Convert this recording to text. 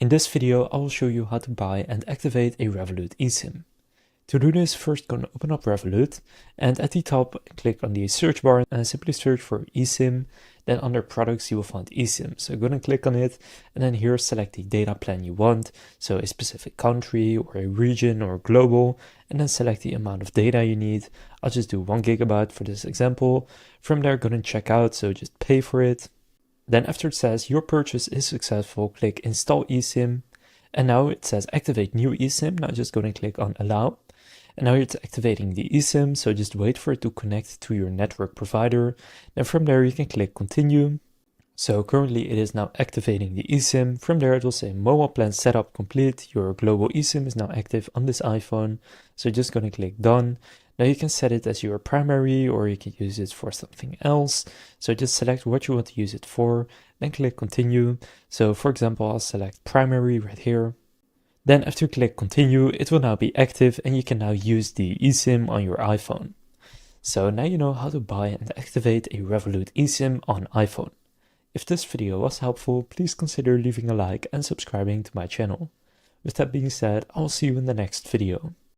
In this video, I will show you how to buy and activate a Revolut eSIM. To do this, first go and open up Revolut, and at the top, click on the search bar and simply search for eSIM. Then under products, you will find eSIM. So go and click on it, and then here select the data plan you want. So a specific country or a region or global, and then select the amount of data you need. I'll just do 1 GB for this example. From there, go and check out, so just pay for it. Then after it says your purchase is successful, click install eSIM. And now it says activate new eSIM. Now just go and click on allow. And now it's activating the eSIM, so just wait for it to connect to your network provider. Then from there you can click continue. So currently it is now activating the eSIM. From there it will say mobile plan setup complete. Your global eSIM is now active on this iPhone. So just going to click done. Now you can set it as your primary, or you can use it for something else. So just select what you want to use it for, then click continue. So for example, I'll select primary right here. Then after you click continue, it will now be active and you can now use the eSIM on your iPhone. So now you know how to buy and activate a Revolut eSIM on iPhone. If this video was helpful, please consider leaving a like and subscribing to my channel. With that being said, I'll see you in the next video.